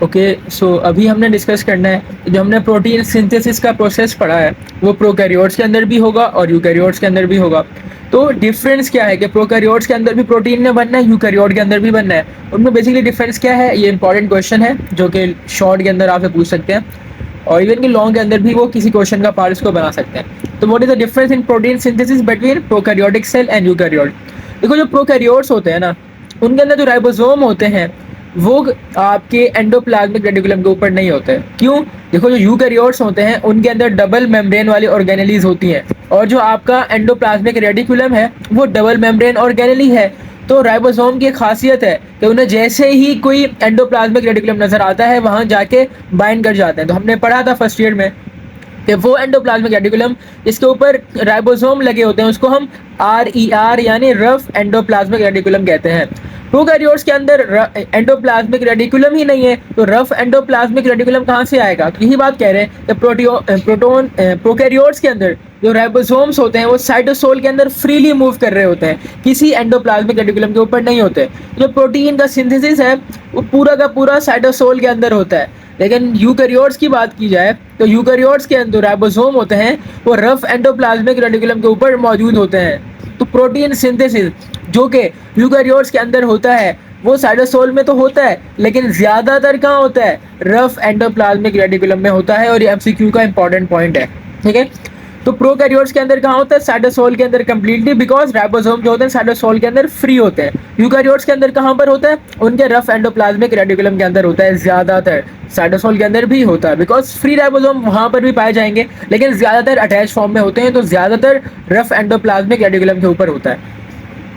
Okay, सो अभी हमने discuss करना है जो हमने प्रोटीन सिंथेसिस का प्रोसेस पढ़ा है वो प्रोकैरियोट्स के अंदर भी होगा और यूकैरियोट्स के अंदर भी होगा। तो डिफरेंस क्या है कि प्रोकैरियोट्स के अंदर भी प्रोटीन ने बनना है, यूकैरियोट के अंदर भी बनना है। उनमें बेसिकली डिफरेंस क्या है, ये इंपॉर्टेंट क्वेश्चन है जो कि शॉर्ट के अंदर आपसे पूछ सकते हैं और इवन कि लॉन्ग के अंदर भी वो किसी क्वेश्चन का पार्ट इसको बना सकते हैं। तो what is the difference in protein synthesis between prokaryotic cell and eukaryote. देखो जो प्रोकैरियोट्स होते हैं ना, उनके अंदर जो राइबोसोम होते हैं वो आपके एंडोप्लाज्मिक रेटिकुलम के ऊपर नहीं होते। क्यों? देखो जो यूकैरियोट्स होते हैं उनके अंदर डबल मेम्ब्रेन वाली ऑर्गेनेलीज होती हैं और जो आपका एंडोप्लाज्मिक रेटिकुलम है वो डबल मेम्ब्रेन ऑर्गेनेली है। तो राइबोसोम की खासियत है कि उन्हें जैसे ही कोई एंडोप्लाज्मिक रेटिकुलम नजर आता है वहां जाके बाइंड कर जाते हैं। तो हमने पढ़ा था फर्स्ट ईयर में कि वो एंडोप्लाज्मिक रेटिकुलम जिसके ऊपर राइबोसोम लगे होते हैं उसको हम RER यानी रफ एंडोप्लाज्मिक रेटिकुलम कहते हैं। प्रोकैरियोट्स के अंदर एंडोप्लाज्मिक रेटिकुलम ही नहीं है तो रफ एंडोप्लाज्मिक रेटिकुलम कहाँ से आएगा? तो यही बात कह रहे हैं कि प्रोकैरियोट्स के अंदर जो राइबोसोम्स होते हैं वो साइटोसोल के अंदर फ्रीली मूव कर रहे होते हैं, किसी एंडोप्लाज्मिक रेटिकुलम के ऊपर नहीं होते। जो प्रोटीन का सिंथेसिस है वो पूरा का पूरा साइटोसोल के अंदर होता है। लेकिन यूकैरियोट्स की बात की जाए तो यूकैरियोट्स के अंदर राइबोसोम होते हैं वो रफ एंडोप्लाज्मिक रेटिकुलम के ऊपर मौजूद होते हैं। तो प्रोटीन सिंथेसिस जो कि यूकैरियोट्स के अंदर होता है वो साइटोसोल में तो होता है लेकिन ज्यादातर कहाँ होता है? रफ एंडोप्लाज्मिक रेटिकुलम में होता है और ये MCQ का इंपॉर्टेंट पॉइंट है। ठीक है, तो प्रोकैरियोट्स के अंदर कहाँ होता है? साइटोसोल के अंदर कंप्लीटली, बिकॉज राइबोसोम जो होते हैं साइटोसोल के अंदर फ्री होते हैं। यूकैरियोट्स के अंदर कहाँ पर होता है? उनके रफ एंडोप्लाज्मिक रेटिकुलम के अंदर होता है ज्यादातर। साइटोसोल के अंदर भी होता है बिकॉज फ्री राइबोसोम वहां पर भी पाए जाएंगे लेकिन ज्यादातर अटैच फॉर्म में होते हैं, तो ज्यादातर रफ एंडोप्लाज्मिक रेटिकुलम के ऊपर होता है।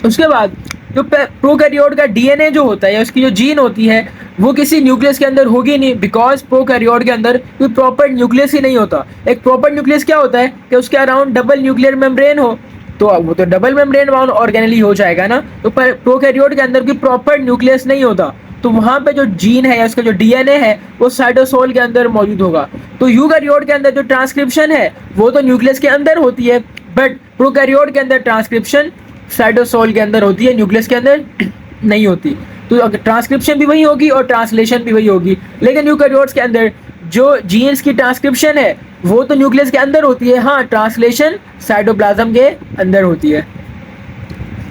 उसके बाद जो प्रोकैरियोट का DNA जो होता है या उसकी जो जीन होती है वो किसी न्यूक्लियस के अंदर होगी नहीं, बिकॉज प्रोकैरियोट के अंदर कोई प्रॉपर न्यूक्लियस ही नहीं होता। एक प्रॉपर न्यूक्लियस क्या होता है कि उसके अराउंड डबल न्यूक्लियर मेम्ब्रेन हो, तो वो तो डबल मेम्ब्रेन बाउंड ऑर्गेनेली हो जाएगा ना। तो प्रोकैरियोट के अंदर कोई प्रॉपर न्यूक्लियस नहीं होता, तो वहां पे जो जीन है या उसका जो DNA है वो साइटोसोल के अंदर मौजूद होगा। तो यूकैरियोट के अंदर जो ट्रांसक्रिप्शन है वो तो न्यूक्लियस के अंदर होती है, बट प्रोकैरियोट के अंदर ट्रांसक्रिप्शन साइटोसोल के अंदर होती है, न्यूक्लियस के अंदर नहीं होती। तो अगर ट्रांसक्रिप्शन भी वही होगी और ट्रांसलेशन भी वही होगी, लेकिन यूकैरियोट्स के अंदर जो जीन्स की ट्रांसक्रिप्शन है वो तो न्यूक्लियस के अंदर होती है, हाँ ट्रांसलेशन साइटोप्लाज्म के अंदर होती है।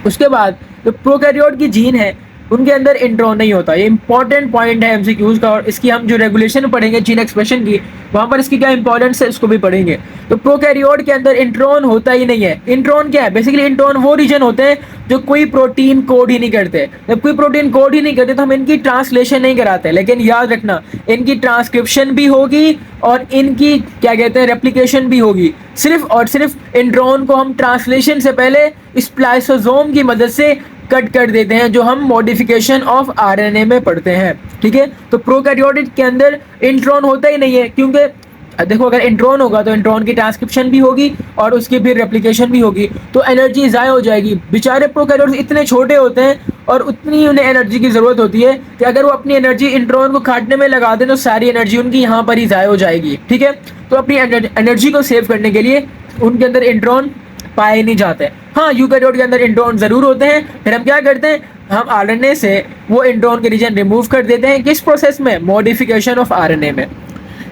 उसके बाद जो प्रोकैरियोट की जीन है उनके अंदर इंट्रॉन नहीं होता। ये इंपॉर्टेंट पॉइंट है MCQs का और इसकी हम जो रेगुलेशन पढ़ेंगे जीन एक्सप्रेशन की वहां पर इसकी क्या इंपॉर्टेंस है इसको भी पढ़ेंगे। तो प्रोकैरियोट के अंदर इंट्रॉन होता ही नहीं है। इंट्रॉन क्या है? बेसिकली इंट्रॉन वो रीजन होते हैं जो कोई प्रोटीन कोड ही नहीं करते। जब कोई प्रोटीन कोड ही नहीं करते तो हम इनकी ट्रांसलेशन नहीं कराते, लेकिन याद रखना इनकी ट्रांसक्रिप्शन भी होगी और इनकी क्या कहते हैं रेप्लिकेशन भी होगी। सिर्फ और सिर्फ इंट्रॉन को हम ट्रांसलेशन से पहले स्प्लाइसोसोम की मदद से कट कर देते हैं जो हम मॉडिफिकेशन ऑफ RNA में पढ़ते हैं। ठीक है, तो प्रोकैरियोटिक के अंदर इंट्रॉन होता ही नहीं है, क्योंकि देखो अगर इंट्रॉन होगा तो इंट्रॉन की ट्रांसक्रिप्शन भी होगी और उसकी फिर रेप्लिकेशन भी होगी, तो एनर्जी ज़ाय हो जाएगी। बेचारे प्रोकैरियोट्स इतने छोटे होते हैं और उतनी उन्हें एनर्जी की ज़रूरत होती है कि अगर वो अपनी एनर्जी इंट्रॉन को काटने में लगा दें तो सारी एनर्जी उनकी यहाँ पर ही ज़ाय हो जाएगी। ठीक है, तो अपनी एनर्जी को सेव करने के लिए उनके अंदर इंट्रॉन पाए नहीं जाते। हाँ, यूकैरियोट के अंदर इंट्रॉन जरूर होते हैं, फिर हम क्या करते हैं हम RNA से वो इंट्रॉन के रीजन रिमूव कर देते हैं। किस प्रोसेस में? मॉडिफिकेशन ऑफ RNA में।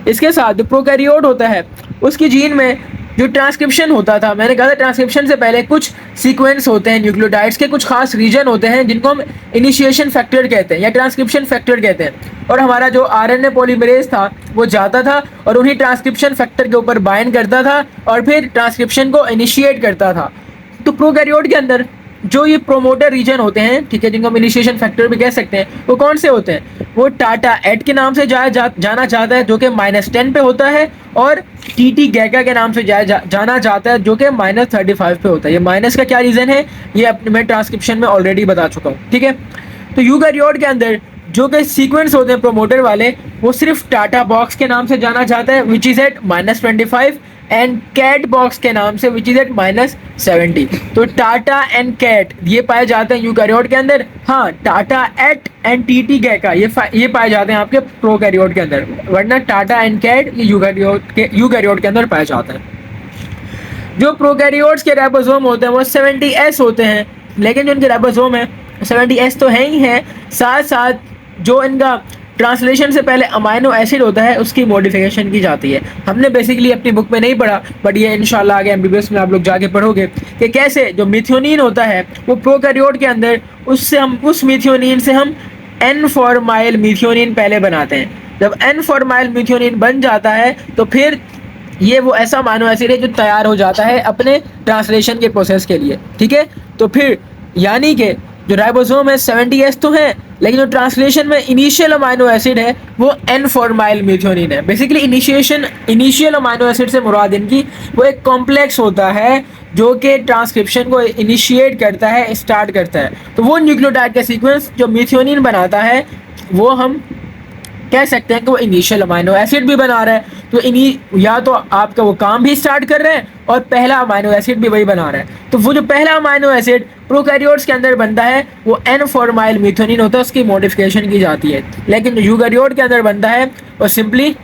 इसके साथ जो प्रोकैरियोट होता है उसकी जीन में जो ट्रांसक्रिप्शन होता था, मैंने कहा था ट्रांसक्रिप्शन से पहले कुछ सीक्वेंस होते हैं न्यूक्लियोटाइड्स के, कुछ खास रीजन होते हैं जिनको हम इनिशिएशन फैक्टर कहते हैं या ट्रांसक्रिप्शन फैक्टर कहते हैं। और हमारा जो RNA पॉलीमरेज था वो जाता था और उन्हीं ट्रांसक्रिप्शन फैक्टर के ऊपर बाइंड करता था और फिर ट्रांसक्रिप्शन को इनिशिएट करता था। तो प्रोकैरियोट के अंदर जो ये प्रोमोटर रीजन होते हैं, ठीक है, जिनको हम इनिशिएशन फैक्टर भी कह सकते हैं, वो कौन से होते हैं? वो टाटा एट के नाम से जाना जाता है जो कि -10 पे होता है, और TT गैका के नाम से जाना जाता है जो कि -35 पे होता है। ये माइनस का क्या रीज़न है ये अपने मैं ट्रांसक्रिप्शन में ऑलरेडी बता चुका हूँ। ठीक है, तो यूकैरियोट के अंदर जो कि सीक्वेंस होते हैं प्रोमोटर वाले वो सिर्फ टाटा बॉक्स के नाम से जाना जाता है which is at -25 and cat box के नाम से विच इज एट -70। तो टाटा एंड कैट ये पाए जाते हैं यूकैरियोट के अंदर। हाँ, टाटा एट एंड TT गैका ये पाए जाते हैं आपके प्रोकैरियोट के अंदर, वरना टाटा एंड कैट ये यूकैरियोट के अंदर पाए जाते हैं। जो प्रोकैरियोट्स के राइबोसोम होते हैं वो 70S होते हैं, लेकिन जो इनके राइबोसोम है 70S तो है ही है, साथ साथ जो इनका ट्रांसलेशन से पहले अमाइनो एसिड होता है, उसकी मॉडिफिकेशन की जाती है। हमने बेसिकली अपनी बुक में नहीं पढ़ा, बट ये इंशाल्लाह आगे एमबीबीएस में आप लोग जाके पढ़ोगे कि कैसे जो मिथ्योनिन होता है वो प्रोकैरियोट के अंदर, उससे हम उस मिथ्योनिन से हम एन फॉर्माइल मिथ्योनिन पहले बनाते हैं। जब एन फॉर्माइल मिथ्योनिन बन जाता है तो फिर ये वो ऐसा अमाइनो एसिड है जो तैयार हो जाता है अपने ट्रांसलेशन के प्रोसेस के लिए, ठीक है। तो फिर यानी कि जो राइबोसोम है 70S तो है, लेकिन जो ट्रांसलेशन में इनिशियल अमाइनो एसिड है वो एन फॉर्माइल मिथ्योनिन है। बेसिकली इनिशियल अमाइनो एसिड से मुराद इनकी वो एक कॉम्प्लेक्स होता है जो कि ट्रांसक्रिप्शन को इनिशिएट करता है, स्टार्ट करता है। तो वो न्यूक्लियोटाइड का सीक्वेंस जो मिथ्योनिन बनाता है वो हम कह सकते हैं कि वो इनिशियल अमाइनो एसिड भी बना रहा है। तो या तो आपका वो काम भी स्टार्ट कर रहा है और पहला अमाइनो एसिड भी वही बना रहा है। तो वो जो पहला अमाइनो एसिड प्रोकैरियोट्स के अंदर बनता है वो एन फॉर्माइल मिथ्योनिन होता है, उसकी मॉडिफिकेशन की जाती है। लेकिन जो यूकैरियोट के अंदर बनता है वो सिंपली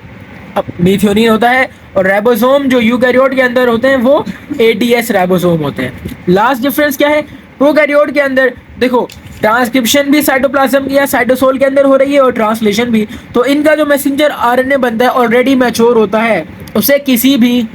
मिथ्योनिन होता है, और राइबोसोम जो यूकैरियोट के अंदर होते हैं वो एटीएस राइबोसोम होते हैं। लास्ट डिफरेंस क्या है, प्रोकैरियोट के अंदर देखो ट्रांसक्रिप्शन भी साइटोप्लाज्म की या साइटोसोल के अंदर हो रही है और ट्रांसलेशन भी। तो इनका जो मैसेंजर आरएनए बनता है ऑलरेडी मैच्योर होता है, उसे किसी भी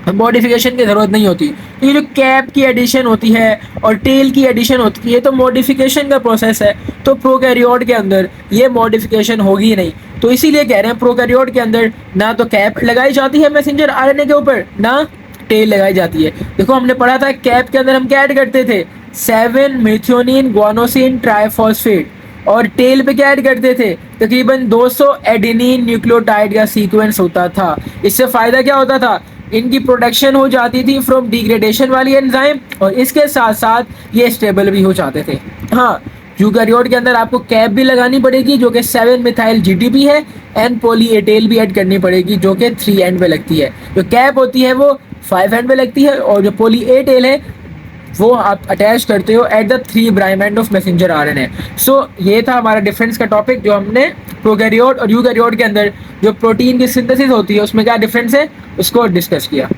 मॉडिफिकेशन की ज़रूरत नहीं होती। तो ये जो कैप की एडिशन होती है और टेल की एडिशन होती है, ये तो मॉडिफिकेशन का प्रोसेस है। तो प्रोकैरियोट के अंदर ये मॉडिफिकेशन होगी ही नहीं। तो इसीलिए कह रहे हैं प्रोकैरियोट के अंदर ना तो कैप लगाई जाती है मैसेंजर आरएनए के ऊपर, ना टेल लगाई जाती है। देखो हमने पढ़ा था कैप के अंदर हम क्या ऐड करते थे, 7 मेथियोनिन ग्वानोसिन ट्राइफॉस्फेट, और टेल पे क्या ऐड करते थे, तकरीबन 200 एडेनिन न्यूक्लियोटाइड का सीक्वेंस होता था। इससे फ़ायदा क्या होता था, इनकी प्रोडक्शन हो जाती थी फ्रॉम डिग्रेडेशन वाली एंजाइम, और इसके साथ साथ ये स्टेबल भी हो जाते थे। हाँ, यूकैरियोट के अंदर आपको कैप भी लगानी पड़ेगी जो कि 7 मिथाइल जीटीपी है, एन पॉली एटेल भी ऐड करनी पड़ेगी जो कि 3 एंड पे लगती है। जो कैप होती है वो 5 एंड पे लगती है, और जो पॉली एटेल है वो आप अटैच करते हो at the 3 prime end of messenger RNA. So ये था हमारा डिफरेंस का टॉपिक, जो हमने प्रोकैरियोट और यूकैरियोट के अंदर जो प्रोटीन की सिंथेसिस होती है उसमें क्या डिफरेंस है उसको डिस्कस किया।